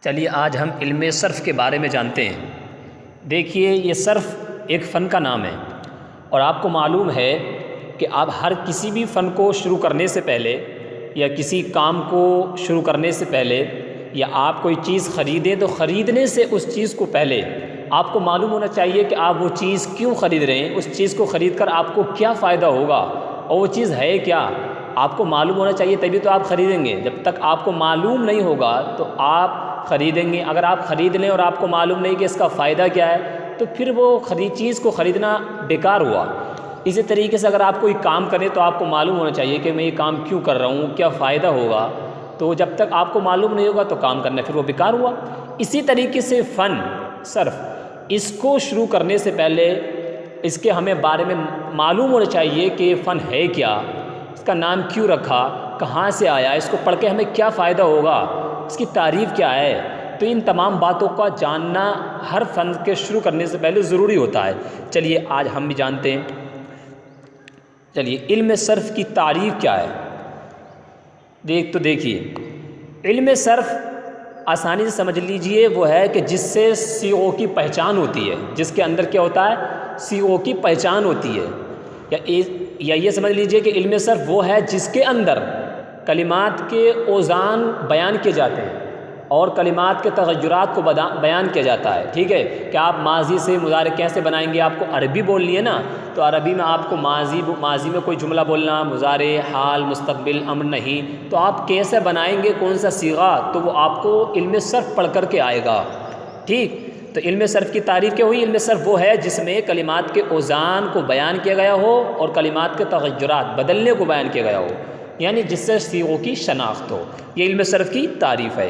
چلیے آج ہم علم صرف کے بارے میں جانتے ہیں۔ دیکھیے یہ صرف ایک فن کا نام ہے، اور آپ کو معلوم ہے کہ آپ ہر کسی بھی فن کو شروع کرنے سے پہلے یا کسی کام کو شروع کرنے سے پہلے یا آپ کوئی چیز خریدیں تو خریدنے سے اس چیز کو پہلے آپ کو معلوم ہونا چاہیے کہ آپ وہ چیز کیوں خرید رہے ہیں، اس چیز کو خرید کر آپ کو کیا فائدہ ہوگا اور وہ چیز ہے کیا، آپ کو معلوم ہونا چاہیے، تبھی تو آپ خریدیں گے۔ جب تک آپ کو معلوم نہیں ہوگا تو آپ خریدیں گے۔ اگر آپ خرید لیں اور آپ کو معلوم نہیں کہ اس کا فائدہ کیا ہے تو پھر وہ چیز کو خریدنا بیکار ہوا۔ اسی طریقے سے اگر آپ کوئی کام کریں تو آپ کو معلوم ہونا چاہیے کہ میں یہ کام کیوں کر رہا ہوں، کیا فائدہ ہوگا، تو جب تک آپ کو معلوم نہیں ہوگا تو کام کرنا پھر وہ بیکار ہوا۔ اسی طریقے سے فن صرف اس کو شروع کرنے سے پہلے اس کے ہمیں بارے میں معلوم ہونا چاہیے کہ یہ فن ہے کیا، اس کا نام کیوں رکھا، کہاں سے آیا، اس کو پڑھ کے ہمیں کیا فائدہ ہوگا، اس کی تعریف کیا ہے۔ تو ان تمام باتوں کا جاننا ہر فن کے شروع کرنے سے پہلے ضروری ہوتا ہے۔ چلیے آج ہم بھی جانتے ہیں۔ چلیے علم صرف کی تعریف کیا ہے۔ دیکھیے علم صرف آسانی سے سمجھ لیجئے وہ ہے کہ جس سے صیغوں کی پہچان ہوتی ہے، جس کے اندر کیا ہوتا ہے، صیغوں کی پہچان ہوتی ہے، یا یہ سمجھ لیجئے کہ علم صرف وہ ہے جس کے اندر کلمات کے اوزان بیان کیے جاتے ہیں اور کلمات کے تغیرات کو بیان کیا جاتا ہے۔ ٹھیک ہے کہ آپ ماضی سے مضارع کیسے بنائیں گے، آپ کو عربی بولنی ہے نا، تو عربی میں آپ کو ماضی میں کوئی جملہ بولنا، مضارع، حال، مستقبل، امر نہیں، تو آپ کیسے بنائیں گے، کون سا صیغہ، تو وہ آپ کو علم صرف پڑھ کر کے آئے گا۔ ٹھیک، تو علم صرف کی تعریف کیا ہوئی، علم صرف وہ ہے جس میں کلمات کے اوزان کو بیان کیا گیا ہو اور کلمات کے تغیرات بدلنے کو بیان کیا گیا ہو، یعنی جس سے صیغوں کی شناخت ہو، یہ علم صرف کی تعریف ہے۔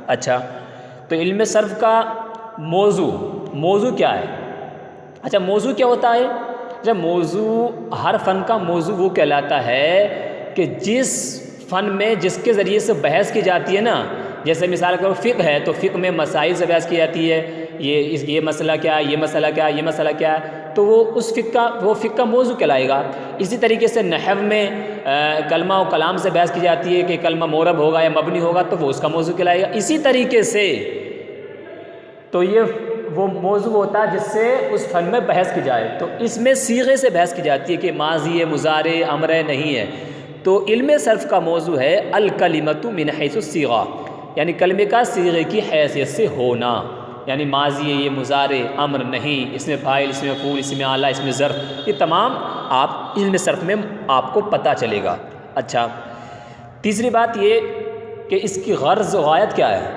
اچھا، تو علم صرف کا موضوع کیا ہے؟ اچھا، موضوع کیا ہوتا ہے؟ جب موضوع ہر فن کا موضوع وہ کہلاتا ہے کہ جس فن میں جس کے ذریعے سے بحث کی جاتی ہے نا، جیسے مثال کے طور پر فقہ ہے تو فقہ میں مسائل سے بحث کی جاتی ہے، یہ مسئلہ کیا ہے، یہ مسئلہ کیا ہے، یہ مسئلہ کیا ہے، تو وہ اس فقہ کا موضوع کہلائے گا۔ اسی طریقے سے نحو میں کلمہ و کلام سے بحث کی جاتی ہے کہ کلمہ معرب ہوگا یا مبنی ہوگا تو وہ اس کا موضوع کہلائے گا۔ اسی طریقے سے تو یہ وہ موضوع ہوتا ہے جس سے اس فن میں بحث کی جائے، تو اس میں صیغے سے بحث کی جاتی ہے کہ ماضی ہے، مضارع، امر ہے، نہیں ہے۔ تو علم صرف کا موضوع ہے الکلمۃ من حیث الصیغہ، یعنی کلمے کا صیغے کی حیثیت سے ہونا، یعنی ماضی ہے، یہ مضارع، امر نہیں، اس میں فاعل، اس میں مفعول، اس میں اعلیٰ، اس میں ظرف، یہ تمام آپ علم صرف میں آپ کو پتہ چلے گا۔ اچھا، تیسری بات یہ کہ اس کی غرض و غایت کیا ہے۔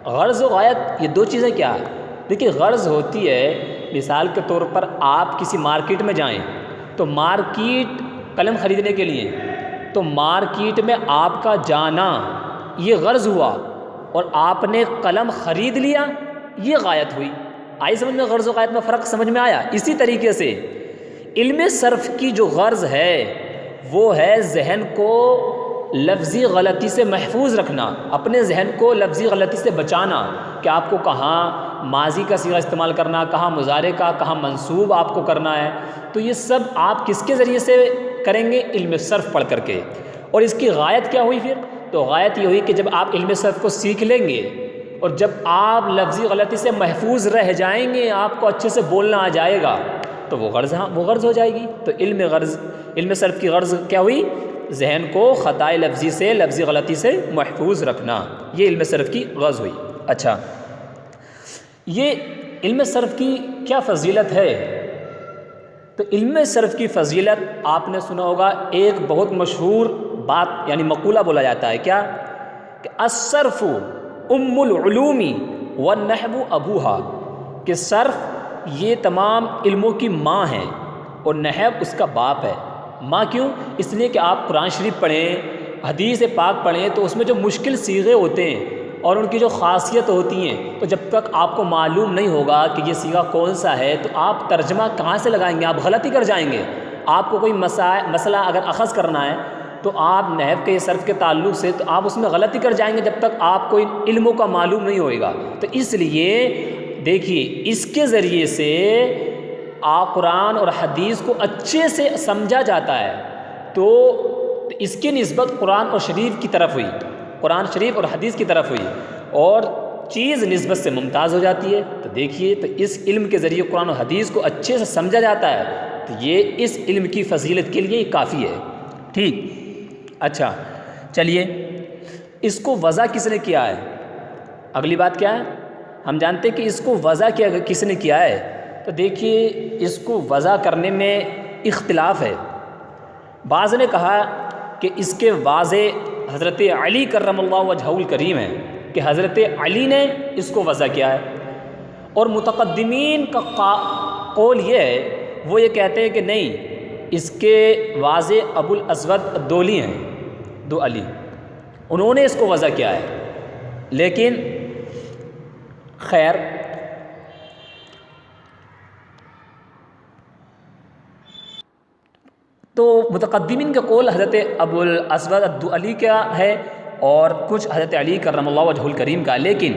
غرض و غایت یہ دو چیزیں کیا ہے؟ دیکھیے غرض ہوتی ہے، مثال کے طور پر آپ کسی مارکیٹ میں جائیں تو مارکیٹ قلم خریدنے کے لیے، تو مارکیٹ میں آپ کا جانا یہ غرض ہوا اور آپ نے قلم خرید لیا، یہ غایت ہوئی۔ آئی سمجھ میں غرض و غایت میں فرق سمجھ میں آیا؟ اسی طریقے سے علم صرف کی جو غرض ہے وہ ہے ذہن کو لفظی غلطی سے محفوظ رکھنا، اپنے ذہن کو لفظی غلطی سے بچانا، کہ آپ کو کہاں ماضی کا صیغہ استعمال کرنا، کہاں مضارع کا، کہاں منصوب آپ کو کرنا ہے، تو یہ سب آپ کس کے ذریعے سے کریں گے؟ علم صرف پڑھ کر کے۔ اور اس کی غایت کیا ہوئی پھر؟ تو غایت یہ ہوئی کہ جب آپ علم صرف کو سیکھ لیں گے اور جب آپ لفظی غلطی سے محفوظ رہ جائیں گے، آپ کو اچھے سے بولنا آ جائے گا، تو وہ غرض ہو جائے گی۔ تو علم صرف کی غرض کیا ہوئی؟ ذہن کو خطائے لفظی سے، لفظی غلطی سے محفوظ رکھنا، یہ علم صرف کی غرض ہوئی۔ اچھا، یہ علم صرف کی کیا فضیلت ہے؟ تو علم صرف کی فضیلت آپ نے سنا ہوگا، ایک بہت مشہور بات یعنی مقولہ بولا جاتا ہے، کیا کہ الصرف ام العلوم والنحو ابوہا، کہ صرف یہ تمام علموں کی ماں ہے اور نحو اس کا باپ ہے۔ ماں کیوں؟ اس لیے کہ آپ قرآن شریف پڑھیں، حدیث پاک پڑھیں تو اس میں جو مشکل صیغے ہوتے ہیں اور ان کی جو خاصیت ہوتی ہیں، تو جب تک آپ کو معلوم نہیں ہوگا کہ یہ صیغہ کون سا ہے تو آپ ترجمہ کہاں سے لگائیں گے؟ آپ غلطی کر جائیں گے۔ آپ کو کوئی مسئلہ اگر اخذ کرنا ہے تو آپ نحو کے صرف کے تعلق سے تو آپ اس میں غلطی کر جائیں گے جب تک آپ کو ان علموں کا معلوم نہیں ہوئے گا۔ تو اس لیے دیکھیے اس کے ذریعے سے قرآن اور حدیث کو اچھے سے سمجھا جاتا ہے، تو اس کی نسبت قرآن اور شریف کی طرف ہوئی، قرآن شریف اور حدیث کی طرف ہوئی، اور چیز نسبت سے ممتاز ہو جاتی ہے۔ تو دیکھیے، تو اس علم کے ذریعے قرآن و حدیث کو اچھے سے سمجھا جاتا ہے، تو یہ اس علم کی فضیلت کے لیے کافی ہے۔ ٹھیک، اچھا چلیے، اس کو وضع کس نے کیا ہے؟ اگلی بات کیا ہے؟ ہم جانتے ہیں کہ اس کو وضع کس نے کیا ہے۔ تو دیکھیے، اس کو وضع کرنے میں اختلاف ہے۔ بعض نے کہا کہ اس کے واضح حضرت علی کرم اللہ وجہہ الکریم ہے، کہ حضرت علی نے اس کو وضع کیا ہے، اور متقدمین کا قول یہ ہے، وہ یہ کہتے ہیں کہ نہیں، اس کے واضح ابو الاسود الدولی ہیں، دو علی، انہوں نے اس کو وضع کیا ہے۔ لیکن خیر، تو متقدمین کا قول حضرت ابو الاسود الدؤلی کا ہے، اور کچھ حضرت علی کرم اللہ وجہہ الکریم کا۔ لیکن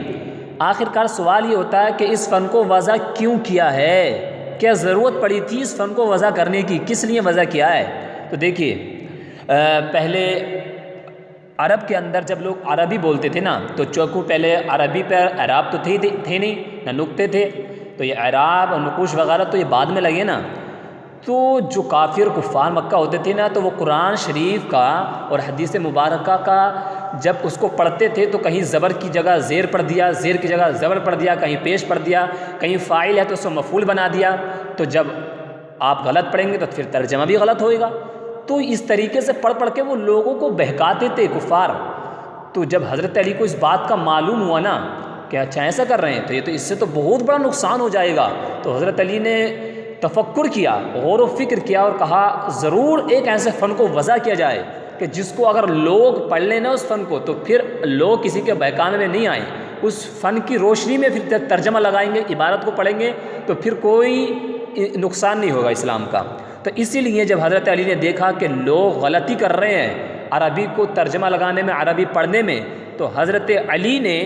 آخرکار سوال یہ ہوتا ہے کہ اس فن کو وضع کیوں کیا ہے؟ کیا ضرورت پڑی تھی اس فن کو وضع کرنے کی؟ کس لیے وضع کیا ہے؟ تو دیکھیے، پہلے عرب کے اندر جب لوگ عربی بولتے تھے نا، تو چونکہ پہلے عربی پر اعراب تو تھے نہیں، نہ نقطے تھے، تو یہ اعراب اور نقوش وغیرہ تو یہ بعد میں لگے نا۔ تو جو کافر کفار مکہ ہوتے تھے نا، تو وہ قرآن شریف کا اور حدیث مبارکہ کا جب اس کو پڑھتے تھے تو کہیں زبر کی جگہ زیر پڑھ دیا، زیر کی جگہ زبر پڑھ دیا، کہیں پیش پڑھ دیا، کہیں فاعل ہے تو اس کو مفعول بنا دیا۔ تو جب آپ غلط پڑھیں گے تو پھر ترجمہ بھی غلط ہوئے گا۔ تو اس طریقے سے پڑھ پڑھ کے وہ لوگوں کو بہکاتے تھے کفار۔ تو جب حضرت علی کو اس بات کا معلوم ہوا نا کہ اچھا ایسا کر رہے ہیں، تو یہ تو اس سے تو بہت بڑا نقصان ہو جائے گا، تو حضرت علی نے تفکر کیا، غور و فکر کیا، اور کہا ضرور ایک ایسے فن کو وضع کیا جائے کہ جس کو اگر لوگ پڑھ لیں نا اس فن کو، تو پھر لوگ کسی کے بہکانے میں نہیں آئیں، اس فن کی روشنی میں پھر ترجمہ لگائیں گے، عبارت کو پڑھیں گے، تو پھر کوئی نقصان نہیں ہوگا اسلام کا۔ تو اسی لیے جب حضرت علی نے دیکھا کہ لوگ غلطی کر رہے ہیں عربی کو ترجمہ لگانے میں، عربی پڑھنے میں، تو حضرت علی نے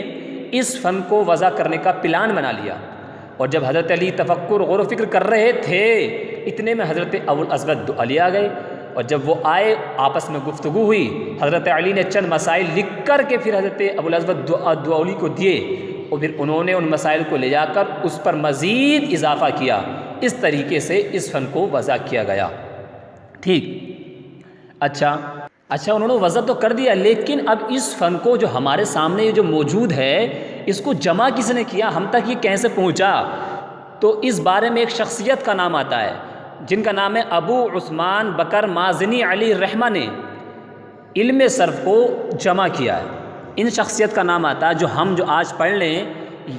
اس فن کو وضع کرنے کا پلان بنا لیا۔ اور جب حضرت علی تفکر غور و فکر کر رہے تھے، اتنے میں حضرت ابو الاسود علی آ گئے، اور جب وہ آئے آپس میں گفتگو ہوئی، حضرت علی نے چند مسائل لکھ کر کے پھر حضرت ابو الاسود الدؤلی کو دیے، اور پھر انہوں نے ان مسائل کو لے جا کر اس پر مزید اضافہ کیا۔ اس طریقے سے اس فن کو وضع کیا گیا۔ ٹھیک، اچھا انہوں نے وضع تو کر دیا، لیکن اب اس فن کو جو ہمارے سامنے جو موجود ہے، اس کو جمع کس نے کیا، ہم تک یہ کیسے پہنچا؟ تو اس بارے میں ایک شخصیت کا نام آتا ہے، جن کا نام ہے ابو عثمان بکر مازنی علی رحمہ نے علم صرف کو جمع کیا ہے۔ ان شخصیت کا نام آتا ہے، جو ہم جو آج پڑھ لیں،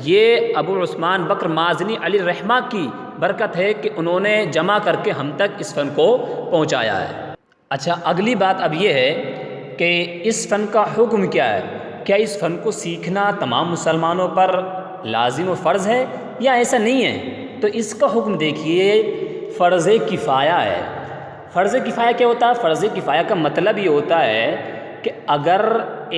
یہ ابو عثمان بکر مازنی علی رحمہ کی برکت ہے کہ انہوں نے جمع کر کے ہم تک اس فن کو پہنچایا ہے۔ اچھا، اگلی بات اب یہ ہے کہ اس فن کا حکم کیا ہے؟ کیا اس فن کو سیکھنا تمام مسلمانوں پر لازم و فرض ہے یا ایسا نہیں ہے؟ تو اس کا حکم دیکھیے، فرض کفایہ ہے۔ فرض کفایہ کیا ہوتا ہے؟ فرض کفایہ کا مطلب یہ ہوتا ہے کہ اگر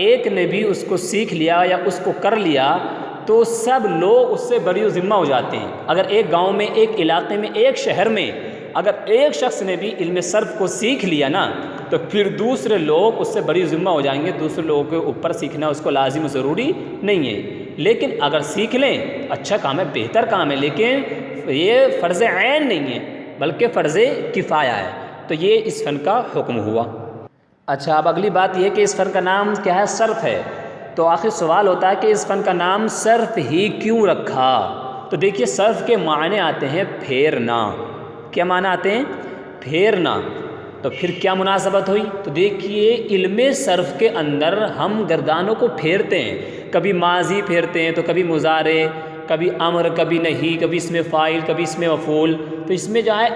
ایک نے بھی اس کو سیکھ لیا یا اس کو کر لیا تو سب لوگ اس سے بری ذمہ ہو جاتے ہیں۔ اگر ایک گاؤں میں، ایک علاقے میں، ایک شہر میں اگر ایک شخص نے بھی علم صرف کو سیکھ لیا نا، تو پھر دوسرے لوگ اس سے بری ذمہ ہو جائیں گے۔ دوسرے لوگوں کے اوپر سیکھنا اس کو لازم و ضروری نہیں ہے، لیکن اگر سیکھ لیں اچھا کام ہے، بہتر کام ہے، لیکن یہ فرض عین نہیں ہے بلکہ فرض کفایہ ہے۔ تو یہ اس فن کا حکم ہوا۔ اچھا، اب اگلی بات یہ کہ اس فن کا نام کیا ہے؟ صرف ہے۔ تو آخر سوال ہوتا ہے کہ اس فن کا نام صرف ہی کیوں رکھا؟ تو دیکھیے، صرف کے معنی آتے ہیں پھیرنا۔ کیا معنی آتے ہیں؟ پھیرنا۔ تو پھر کیا مناسبت ہوئی؟ تو دیکھیے، علم صرف کے اندر ہم گردانوں کو پھیرتے ہیں، کبھی ماضی پھیرتے ہیں، تو کبھی مضارع، کبھی امر، کبھی نہیں، کبھی اس میں فاعل، کبھی اس میں مفعول۔ تو اس میں جو ہے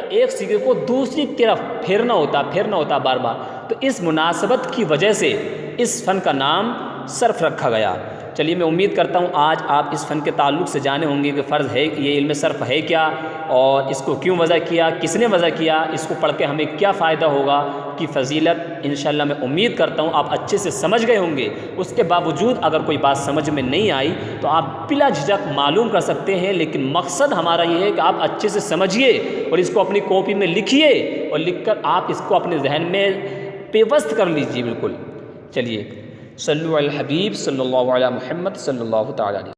ایک صیغے کو دوسری طرف پھیرنا ہوتا بار بار۔ تو اس مناسبت کی وجہ سے اس فن کا نام صرف رکھا گیا۔ چلیے، میں امید کرتا ہوں آج آپ اس فن کے تعلق سے جانے ہوں گے کہ فرض ہے، یہ علم صرف ہے کیا، اور اس کو کیوں وضع کیا، کس نے وضع کیا، اس کو پڑھ کے ہمیں کیا فائدہ ہوگا، کی فضیلت انشاءاللہ میں امید کرتا ہوں آپ اچھے سے سمجھ گئے ہوں گے۔ اس کے باوجود اگر کوئی بات سمجھ میں نہیں آئی تو آپ بلا جھجک معلوم کر سکتے ہیں، لیکن مقصد ہمارا یہ ہے کہ آپ اچھے سے سمجھیے اور اس کو اپنی کاپی میں لکھیے، اور لکھ کر آپ اس کو اپنے ذہن میں پیوست کر لیجیے۔ بالکل، چلیے صلو علی الحبیب صلی اللہ علیہ محمد صلی اللہ تعالیٰ علیہ